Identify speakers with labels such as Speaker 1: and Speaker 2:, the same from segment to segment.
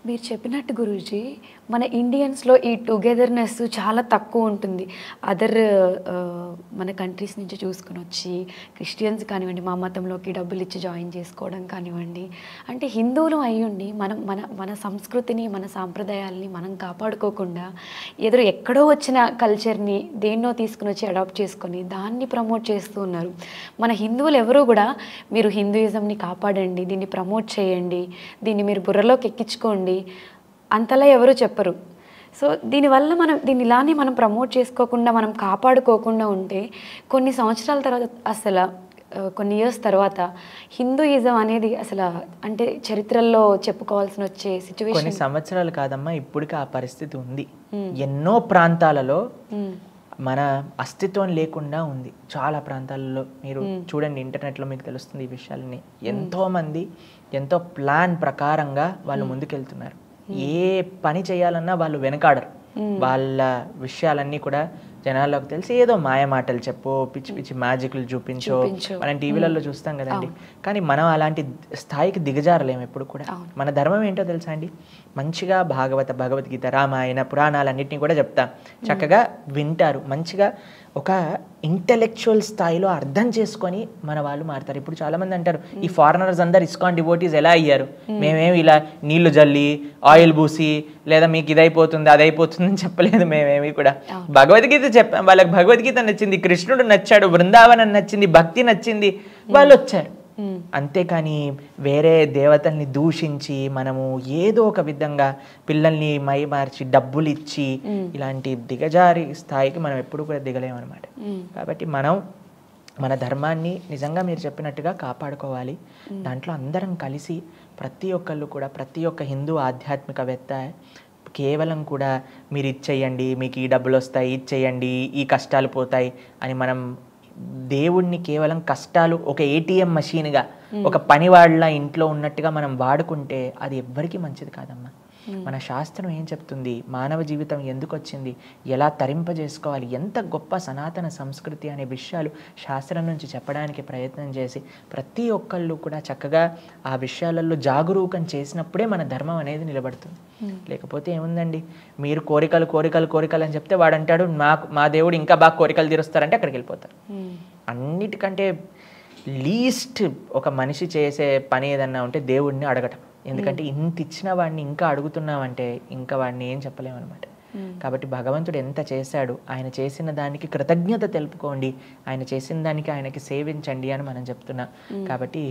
Speaker 1: మీరు చెప్పినట్టు గురూజీ మన ఇండియన్స్లో ఈ టుగెదర్నెస్ చాలా తక్కువ ఉంటుంది. అదర్ మన కంట్రీస్ నుంచి చూసుకొని వచ్చి క్రిస్టియన్స్ కానివ్వండి మా మతంలోకి డబ్బులు ఇచ్చి జాయిన్ చేసుకోవడం కానివ్వండి, అంటే హిందువులు అయ్యుండి మనం మన మన సంస్కృతిని మన సాంప్రదాయాల్ని మనం కాపాడుకోకుండా ఎక్కడో వచ్చిన కల్చర్ని దేన్నో తీసుకుని వచ్చి అడాప్ట్ చేసుకొని దాన్ని ప్రమోట్ చేస్తూ ఉన్నారు. మన హిందువులు ఎవరూ కూడా మీరు హిందూయిజంని కాపాడండి, దీన్ని ప్రమోట్ చేయండి, దీన్ని మీరు బుర్రలోకి ఎక్కించుకోండి అంతలా ఎవరు చెప్పరు. సో దీనివల్ల దీన్ని ఇలానే మనం ప్రమోట్ చేసుకోకుండా మనం కాపాడుకోకుండా ఉంటే కొన్ని సంవత్సరాల తర్వాత అసలు కొన్ని ఇయర్స్ తర్వాత హిందూయిజం అనేది అసలు అంటే చరిత్రలో చెప్పుకోవాల్సిన వచ్చే సిచ్యువేషన్.
Speaker 2: కొన్ని సంవత్సరాలు కాదమ్మా, ఇప్పటికీ ఆ పరిస్థితి ఉంది. ఎన్నో ప్రాంతాలలో మన అస్తిత్వం లేకుండా ఉంది. చాలా ప్రాంతాలలో మీరు చూడండి, ఇంటర్నెట్లో మీకు తెలుస్తుంది ఈ విషయాలని. ఎంతోమంది ఎంతో ప్లాన్ ప్రకారంగా వాళ్ళు ముందుకెళ్తున్నారు. ఏ పని చేయాలన్నా వాళ్ళు వెనకాడరు. వాళ్ళ విషయాలన్నీ కూడా జనాల్లోకి తెలిసి ఏదో మాయ మాటలు చెప్పో, పిచ్చి పిచ్చి మ్యాజిక్లు చూపించో మనం టీవీలలో చూస్తాం కదండి. కానీ మనం అలాంటి స్థాయికి దిగజారలేము ఎప్పుడు కూడా. మన ధర్మం ఏంటో తెలుసా అండి? మంచిగా భగవద్గీత, రామాయణ, పురాణాలన్నింటినీ కూడా చెప్తాం. చక్కగా వింటారు. మంచిగా ఒక ఇంటెలెక్చువల్ స్థాయిలో అర్థం చేసుకొని మన వాళ్ళు మారుతారు. ఇప్పుడు చాలామంది అంటారు, ఈ ఫారినర్స్ అందరు ఇస్కాన్ డివోటీస్ ఎలా అయ్యారు? మేమేమి ఇలా నీళ్లు జల్లి ఆయిల్ పూసి లేదా మీకు ఇదైపోతుంది అదైపోతుంది అని చెప్పలేదు. మేమేమి కూడా భగవద్గీత చెప్పాం. వాళ్ళకి భగవద్గీత నచ్చింది, కృష్ణుడు నచ్చాడు, బృందావనం నచ్చింది, భక్తి నచ్చింది, వాళ్ళు వచ్చారు. అంతేకాని వేరే దేవతల్ని దూషించి మనము ఏదో ఒక విధంగా పిల్లల్ని మార్చి డబ్బులు ఇచ్చి ఇలాంటి దిగజారి స్థాయికి మనం ఎప్పుడు కూడా దిగలేమన్నమాట. కాబట్టి మనం మన ధర్మాన్ని నిజంగా మీరు చెప్పినట్టుగా కాపాడుకోవాలి. దాంట్లో అందరం కలిసి ప్రతి ఒక్కళ్ళు కూడా, ప్రతి ఒక్క హిందూ ఆధ్యాత్మికవేత్త కేవలం కూడా మీరు ఇచ్చేయండి, మీకు ఈ డబ్బులు వస్తాయి, ఇచ్చేయండి, ఈ కష్టాలు పోతాయి అని మనం దేవుణ్ణి కేవలం కష్టాలు ఒక ఏటీఎం మషీన్గా, ఒక పనివాళ్ళ ఇంట్లో ఉన్నట్టుగా మనం వాడుకుంటే అది ఎవ్వరికీ మంచిది కాదమ్మా. మన శాస్త్రం ఏం చెప్తుంది? మానవ జీవితం ఎందుకు వచ్చింది, ఎలా తరింపజేసుకోవాలి, ఎంత గొప్ప సనాతన సంస్కృతి అనే విషయాలు శాస్త్రం నుంచి చెప్పడానికి ప్రయత్నం చేసి ప్రతి ఒక్కళ్ళు కూడా చక్కగా ఆ విషయాలలో జాగరూకం చేసినప్పుడే మన ధర్మం అనేది నిలబడుతుంది. లేకపోతే ఏముందండి, మీరు కోరికలు కోరికలు కోరికలు అని చెప్తే వాడంటాడు మా దేవుడు ఇంకా బాగా కోరికలు తీరుస్తారంటే అక్కడికి వెళ్ళిపోతారు. అన్నిటికంటే లీస్ట్ ఒక మనిషి చేసే పని ఏదన్నా ఉంటే దేవుడిని అడగటం. ఎందుకంటే ఇంత ఇచ్చిన వాడిని ఇంకా అడుగుతున్నామంటే ఇంకా వాడిని ఏం చెప్పలేమన్నమాట. కాబట్టి భగవంతుడు ఎంత చేశాడు, ఆయన చేసిన దానికి కృతజ్ఞత తెలుపుకోండి, ఆయన చేసిన దానికి ఆయనకి సేవించండి అని మనం చెప్తున్నాం. కాబట్టి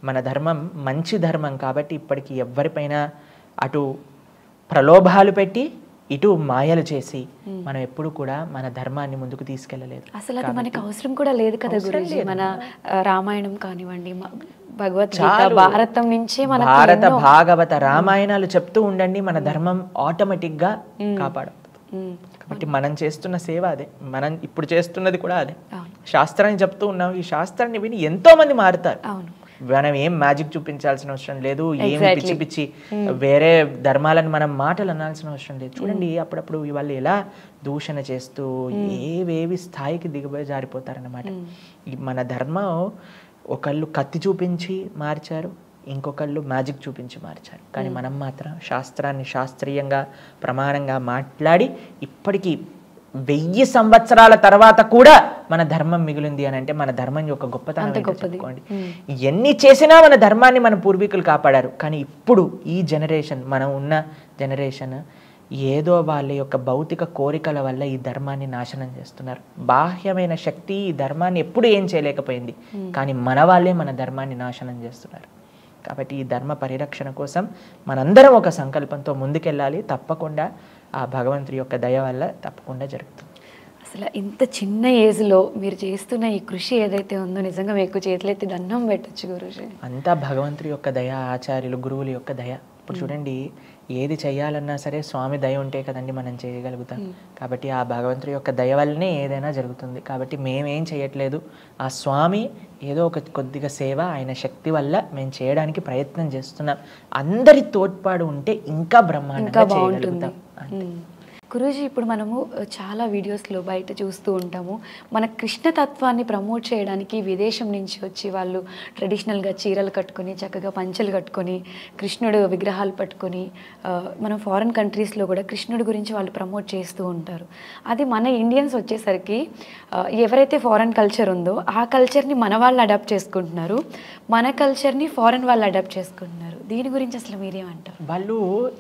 Speaker 2: మన ధర్మం మంచి ధర్మం కాబట్టి ఇప్పటికీ ఎవరిపైన అటు ప్రలోభాలు పెట్టి ఇటు మాయలు చేసి మనం ఎప్పుడు కూడా మన ధర్మాన్ని ముందుకు తీసుకెళ్ళలేదు.
Speaker 1: అసలు అది మనకి అవసరం కూడా లేదు కదా గురూజీ. మన రామాయణం కానివ్వండి, భగవద్గీత, భారతం నుంచి
Speaker 2: భారత భాగవత రామాయణాలు చెప్తూ ఉండండి, మన ధర్మం ఆటోమేటిక్ గా కాపాడబడుతుంది. కాబట్టి మనం చేస్తున్న సేవ అదే, మనం ఇప్పుడు చేస్తున్నది కూడా అదే. శాస్త్రాన్ని చెప్తూ ఉన్నాం, ఈ శాస్త్రాన్ని విని ఎంతో మంది మారుతారు. మనం ఏం మ్యాజిక్ చూపించాల్సిన అవసరం లేదు, ఏం పిచ్చి పిచ్చి వేరే ధర్మాలను మనం మాటలు అనాల్సిన అవసరం లేదు. చూడండి అప్పుడప్పుడు వాళ్ళు ఎలా దూషణ చేస్తూ ఏవేవి స్థాయికి దిగబోయి జారిపోతారన్నమాట. మన ధర్మం ఒకళ్ళు కత్తి చూపించి మార్చారు, ఇంకొకళ్ళు మ్యాజిక్ చూపించి మార్చారు. కానీ మనం మాత్రం శాస్త్రాన్ని శాస్త్రీయంగా ప్రమాణంగా మాట్లాడి ఇప్పటికీ 1000 సంవత్సరాల తర్వాత కూడా మన ధర్మం మిగిలింది అని అంటే మన ధర్మం యొక్క గొప్పతనం చెప్పుకోండి. ఎన్ని చేసినా మన ధర్మాన్ని మన పూర్వీకులు కాపాడారు. కానీ ఇప్పుడు ఈ జనరేషన్, మనం ఉన్న జనరేషన్ ఏదో వాళ్ళ యొక్క భౌతిక కోరికల వల్ల ఈ ధర్మాన్ని నాశనం చేస్తున్నారు. బాహ్యమైన శక్తి ఈ ధర్మాన్ని ఎప్పుడు ఏం చేయలేకపోయింది, కానీ మన వాళ్ళే మన ధర్మాన్ని నాశనం చేస్తున్నారు. కాబట్టి ఈ ధర్మ పరిరక్షణ కోసం మనందరం ఒక సంకల్పంతో ముందుకెళ్ళాలి. తప్పకుండా ఆ భగవంతుడి యొక్క దయ వల్ల తప్పకుండా జరుగుతుంది.
Speaker 1: అసలు ఇంత చిన్న ఏజ్లో మీరు చేస్తున్న ఈ కృషి ఏదైతే ఉందో నిజంగా మీకు చేతులెత్తి దండం పెట్టచ్చు గురూజీ.
Speaker 2: అంతా భగవంతుడి యొక్క దయ, ఆచార్యులు గురువుల యొక్క దయ. ఇప్పుడు చూడండి, ఏది చేయాలన్నా సరే స్వామి దయ ఉంటే కదండి మనం చేయగలుగుతాం. కాబట్టి ఆ భగవంతుడి యొక్క దయ వల్లనే ఏదైనా జరుగుతుంది. కాబట్టి మేమేం చేయట్లేదు, ఆ స్వామి ఏదో ఒక కొద్దిగా సేవ ఆయన శక్తి వల్ల మేము చేయడానికి ప్రయత్నం చేస్తున్నాం. అందరి తోడ్పాటు ఉంటే ఇంకా బ్రహ్మాండంగా చేయగలుగుతాం.
Speaker 1: గురూజీ ఇప్పుడు మనము చాలా వీడియోస్లో బయట చూస్తూ ఉంటాము. మన కృష్ణతత్వాన్ని ప్రమోట్ చేయడానికి విదేశం నుంచి వచ్చి వాళ్ళు ట్రెడిషనల్గా చీరలు కట్టుకొని చక్కగా పంచెలు కట్టుకొని కృష్ణుడు విగ్రహాలు పట్టుకొని మనం ఫారిన్ కంట్రీస్లో కూడా కృష్ణుడి గురించి వాళ్ళు ప్రమోట్ చేస్తూ ఉంటారు. అది మన ఇండియన్స్ వచ్చేసరికి ఎవరైతే ఫారిన్ కల్చర్ ఉందో ఆ కల్చర్ని మన వాళ్ళు అడాప్ట్ చేసుకుంటున్నారు, మన కల్చర్ని ఫారిన్ వాళ్ళు అడాప్ట్ చేసుకుంటున్నారు. దీని గురించి అసలు మీరేమంటారు?
Speaker 2: వాళ్ళు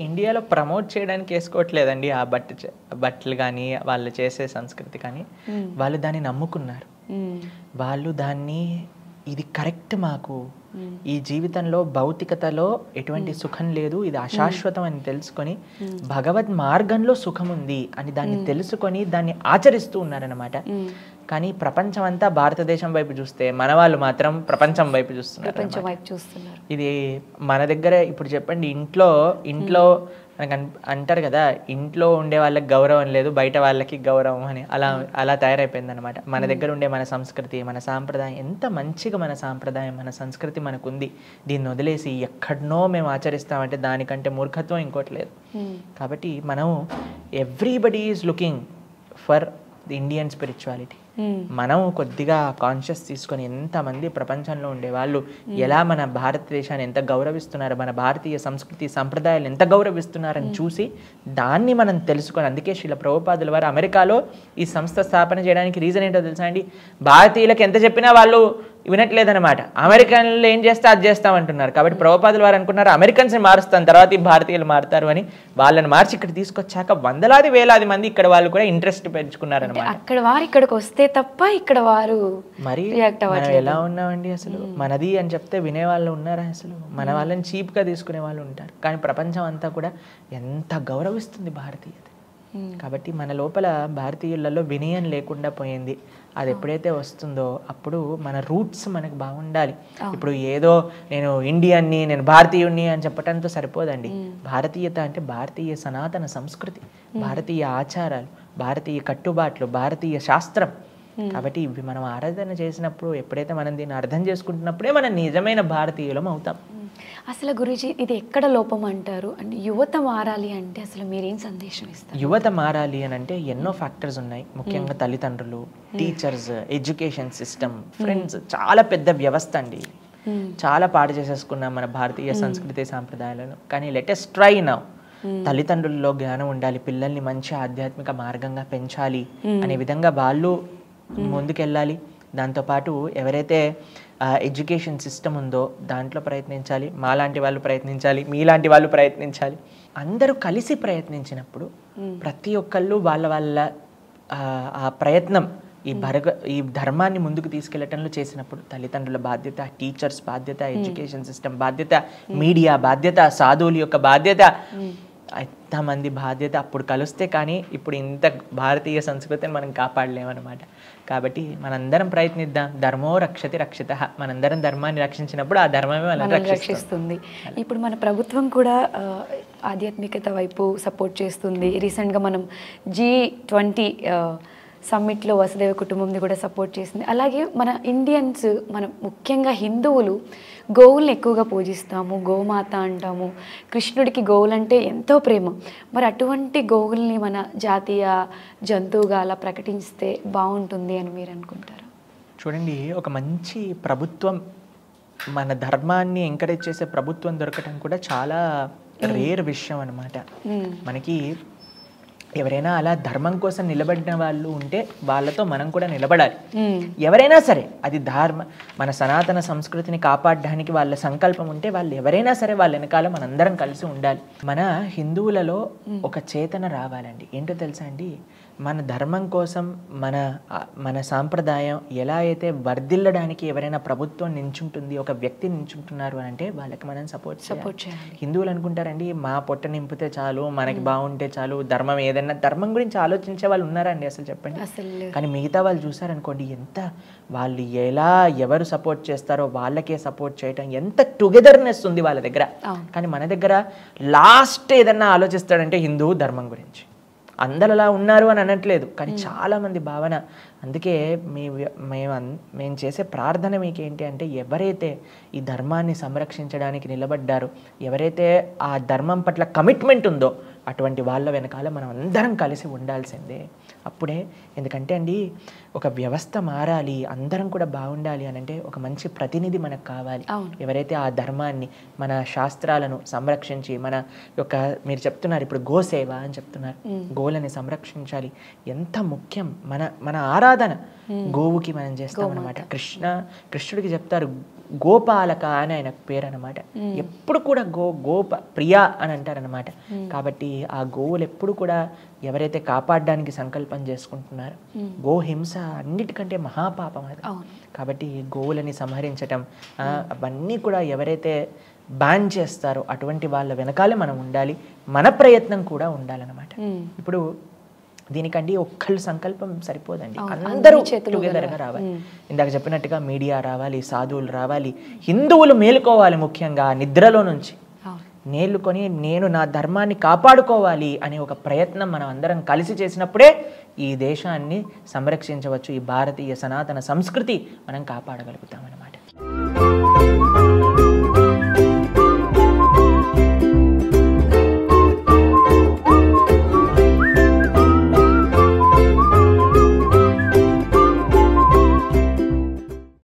Speaker 2: ఇండియాలో ప్రమోట్ చేయడానికి వేసుకోవట్లేదండి ఆ బట్టలు కానీ వాళ్ళు చేసే సంస్కృతి కానీ, వాళ్ళు దాన్ని నమ్ముకున్నారు. వాళ్ళు దాన్ని ఇది కరెక్ట్, మాకు ఈ జీవితంలో భౌతికతలో ఎటువంటి సుఖం లేదు, ఇది అశాశ్వతం అని తెలుసుకొని భగవద్ మార్గంలో సుఖం ఉంది అని దాన్ని తెలుసుకొని దాన్ని ఆచరిస్తూ ఉన్నారనమాట. కానీ ప్రపంచం అంతా భారతదేశం వైపు చూస్తే మన వాళ్ళు మాత్రం ప్రపంచం వైపు చూస్తున్నారు. ఇది మన దగ్గర ఇప్పుడు చెప్పండి, ఇంట్లో మనకు అంటారు కదా, ఇంట్లో ఉండే వాళ్ళకి గౌరవం లేదు, బయట వాళ్ళకి గౌరవం అని, అలా తయారైపోయింది అనమాట. మన దగ్గర ఉండే మన సంస్కృతి, మన సాంప్రదాయం, ఎంత మంచిగా మన సాంప్రదాయం, మన సంస్కృతి మనకు ఉంది, దీన్ని వదిలేసి ఎక్కడనో మేము ఆచరిస్తామంటే దానికంటే మూర్ఖత్వం ఇంకోటి లేదు. కాబట్టి మనం everybody is looking for the Indian spirituality. మనం కొద్దిగా కాన్షియస్ తీసుకొని ఎంతమంది ప్రపంచంలో ఉండే వాళ్ళు ఎలా మన భారతదేశాన్ని ఎంత గౌరవిస్తున్నారు, మన భారతీయ సంస్కృతి సంప్రదాయాలు ఎంత గౌరవిస్తున్నారని చూసి దాన్ని మనం తెలుసుకొని, అందుకే శ్రీల ప్రభుపాదుల వారు అమెరికాలో ఈ సంస్థ స్థాపన చేయడానికి రీజన్ ఏంటో తెలుసా అండి? భారతీయులకు ఎంత చెప్పినా వాళ్ళు వినట్లేదనమాట. అమెరికన్లు ఏం చేస్తే అది చేస్తామంటున్నారు. కాబట్టి ప్రభుపాదుల వారు అనుకున్నారు అమెరికన్స్ని మారుస్తాను, తర్వాత ఈ భారతీయులు మారుతారు అని. వాళ్ళని మార్చి ఇక్కడ తీసుకొచ్చాక వందలాది వేలాది మంది ఇక్కడ వాళ్ళు కూడా ఇంట్రెస్ట్ పెంచుకున్నారనమాట.
Speaker 1: అక్కడ వారు ఇక్కడికి వస్తే తప్ప ఇక్కడ వారు
Speaker 2: మరి మనం ఎలా ఉన్నామండి అసలు? మనది అని చెప్తే వినేవాళ్ళు ఉన్నారా అసలు? మన వాళ్ళని చీప్గా తీసుకునే వాళ్ళు ఉంటారు. కానీ ప్రపంచం అంతా కూడా ఎంత గౌరవిస్తుంది భారతీయత. కాబట్టి మన లోపల భారతీయులలో వినయం లేకుండా పోయింది. అది ఎప్పుడైతే వస్తుందో అప్పుడు మన రూట్స్ మనకు బాగుండాలి. ఇప్పుడు ఏదో నేను ఇండియన్ని, నేను భారతీయుణ్ణి అని చెప్పడంతో సరిపోదండి. భారతీయత అంటే భారతీయ సనాతన సంస్కృతి, భారతీయ ఆచారాలు, భారతీయ కట్టుబాట్లు, భారతీయ శాస్త్రం. కాబట్టి ఇవి మనం ఆరాధన చేసినప్పుడు, ఎప్పుడైతే మనం దీన్ని అర్థం చేసుకుంటున్నప్పుడే మనం నిజమైన భారతీయులం అవుతాం.
Speaker 1: అసలు గురూజీ ఇది ఎక్కడ లోపం అంటారు? అంటే యువత మారాలి అంటే అసలు మీరేం సందేశం ఇస్తారు?
Speaker 2: యువత మారాలి అని అంటే ఎన్నో ఫ్యాక్టర్స్ ఉన్నాయి. ముఖ్యంగా తల్లిదండ్రులు, టీచర్స్, ఎడ్యుకేషన్ సిస్టమ్, ఫ్రెండ్స్, చాలా పెద్ద వ్యవస్థ అండి. చాలా పాడు చేసేసుకున్నాం మన భారతీయ సంస్కృతి సాంప్రదాయాలను. కానీ లెటెస్ట్ ట్రై నౌ. తల్లిదండ్రుల్లో జ్ఞానం ఉండాలి, పిల్లల్ని మంచి ఆధ్యాత్మిక మార్గంగా పెంచాలి అనే విధంగా వాళ్ళు ముందుకెళ్ళాలి. దాంతోపాటు ఎవరైతే ఎడ్యుకేషన్ సిస్టమ్ ఉందో దాంట్లో ప్రయత్నించాలి, మాలాంటి వాళ్ళు ప్రయత్నించాలి, మీలాంటి వాళ్ళు ప్రయత్నించాలి. అందరూ కలిసి ప్రయత్నించినప్పుడు ప్రతి ఒక్కళ్ళు వాళ్ళ ఆ ప్రయత్నం ఈ ధర్మాన్ని ముందుకు తీసుకెళ్లటంలో చేసినప్పుడు తల్లిదండ్రుల బాధ్యత, టీచర్స్ బాధ్యత, ఎడ్యుకేషన్ సిస్టమ్ బాధ్యత, మీడియా బాధ్యత, సాధువుల యొక్క బాధ్యత, ఎంతమంది బాధ్యత అప్పుడు కలిస్తే కానీ ఇప్పుడు ఇంత భారతీయ సంస్కృతిని మనం కాపాడలేమన్నమాట. కాబట్టి మనందరం ప్రయత్నిద్దాం. ధర్మో రక్షతి రక్షితః. మనందరం ధర్మాన్ని రక్షించినప్పుడు ఆ ధర్మమే మనల్ని రక్షిస్తుంది.
Speaker 1: ఇప్పుడు మన ప్రభుత్వం కూడా ఆధ్యాత్మికత వైపు సపోర్ట్ చేస్తుంది. రీసెంట్గా మనం G20 సమ్మిట్లో వసుదైవ కుటుంబంని కూడా సపోర్ట్ చేసింది. అలాగే మన ఇండియన్స్, మనం ముఖ్యంగా హిందువులు గోవుల్ని ఎక్కువగా పూజిస్తాము, గోమాత అంటాము. కృష్ణుడికి గోవులంటే ఎంతో ప్రేమ. మరి అటువంటి గోవుల్ని మన జాతీయ జంతువుగా అలా ప్రకటిస్తే బాగుంటుంది అని మీరు అనుకుంటారా?
Speaker 2: చూడండి, ఒక మంచి ప్రభుత్వం, మన ధర్మాన్ని ఎంకరేజ్ చేసే ప్రభుత్వం దొరకటం కూడా చాలా రేర్ విషయం అన్నమాట. మనకి ఎవరైనా అలా ధర్మం కోసం నిలబడిన వాళ్ళు ఉంటే వాళ్ళతో మనం కూడా నిలబడాలి. ఎవరైనా సరే, అది మన సనాతన సంస్కృతిని కాపాడడానికి వాళ్ళ సంకల్పం ఉంటే వాళ్ళు ఎవరైనా సరే వాళ్ళ వెనకాల మనందరం కలిసి ఉండాలి. మన హిందువులలో ఒక చేతన రావాలండి. ఏంటో తెలుసా అండి, మన ధర్మం కోసం మన సాంప్రదాయం ఎలా అయితే వర్ధిల్లడానికి ఎవరైనా ప్రభుత్వం నించుంటుంది, ఒక వ్యక్తి నించుంటున్నారు అని అంటే వాళ్ళకి మనం సపోర్ట్ చేయాలి. హిందువులు అనుకుంటారండి మా పొట్ట నింపితే చాలు, మనకి బాగుంటే చాలు, ధర్మం ఏదైనా, ధర్మం గురించి ఆలోచించే వాళ్ళు ఉన్నారండి అసలు చెప్పండి? కానీ మిగతా వాళ్ళు చూసారనుకోండి, ఎంత వాళ్ళు ఎవరు సపోర్ట్ చేస్తారో వాళ్ళకే సపోర్ట్ చేయటం, ఎంత టుగెదర్నెస్ ఉంది వాళ్ళ దగ్గర. కానీ మన దగ్గర లాస్ట్ ఏదన్నా ఆలోచిస్తాడంటే హిందూ ధర్మం గురించి. అందరు అలా ఉన్నారు అని అనట్లేదు, కానీ చాలామంది భావన. అందుకే మేము చేసే ప్రార్థన మీకు ఏంటి అంటే, ఎవరైతే ఈ ధర్మాన్ని సంరక్షించడానికి నిలబడ్డారో, ఎవరైతే ఆ ధర్మం పట్ల కమిట్మెంట్ ఉందో అటువంటి వాళ్ళ వెనకాల మనం అందరం కలిసి ఉండాల్సిందే. అప్పుడే, ఎందుకంటే అండి ఒక వ్యవస్థ మారాలి, అందరం కూడా బాగుండాలి అని అంటే ఒక మంచి ప్రతినిధి మనకు కావాలి. ఎవరైతే ఆ ధర్మాన్ని, మన శాస్త్రాలను సంరక్షించి, మన యొక్క మీరు చెప్తున్నారు ఇప్పుడు గోసేవ అని చెప్తున్నారు, గోవులని సంరక్షించాలి, ఎంత ముఖ్యం. మన మన ఆరాధన గోవుకి మనం చేస్తామన్నమాట. కృష్ణుడికి చెప్తారు గోపాలక అని ఆయన పేరు అనమాట. ఎప్పుడు కూడా గోప ప్రియా అని అంటారనమాట. కాబట్టి ఆ గోవులు ఎప్పుడు కూడా ఎవరైతే కాపాడడానికి సంకల్పం చేసుకుంటున్నారో, గోహింస అన్నిటికంటే మహాపాపం అది. కాబట్టి గోవులని సంహరించటం అవన్నీ కూడా ఎవరైతే బ్యాన్ చేస్తారో అటువంటి వాళ్ళ వెనకాలే మనం ఉండాలి, మన ప్రయత్నం కూడా ఉండాలన్నమాట. ఇప్పుడు దీనికండి ఒక్కళ్ళు సంకల్పం సరిపోదండి, అందరూ టుగెదర్గా రావాలి. ఇందాక చెప్పినట్టుగా మీడియా రావాలి, సాధువులు రావాలి, హిందువులు మేలుకోవాలి, ముఖ్యంగా నిద్రలో నుంచి మేలుకొని నేను నా ధర్మాన్ని కాపాడుకోవాలి అనే ఒక ప్రయత్నం మనం అందరం కలిసి చేసినప్పుడే ఈ దేశాన్ని సంరక్షించవచ్చు, ఈ భారతీయ సనాతన సంస్కృతి మనం కాపాడగలుగుతాం అన్నమాట.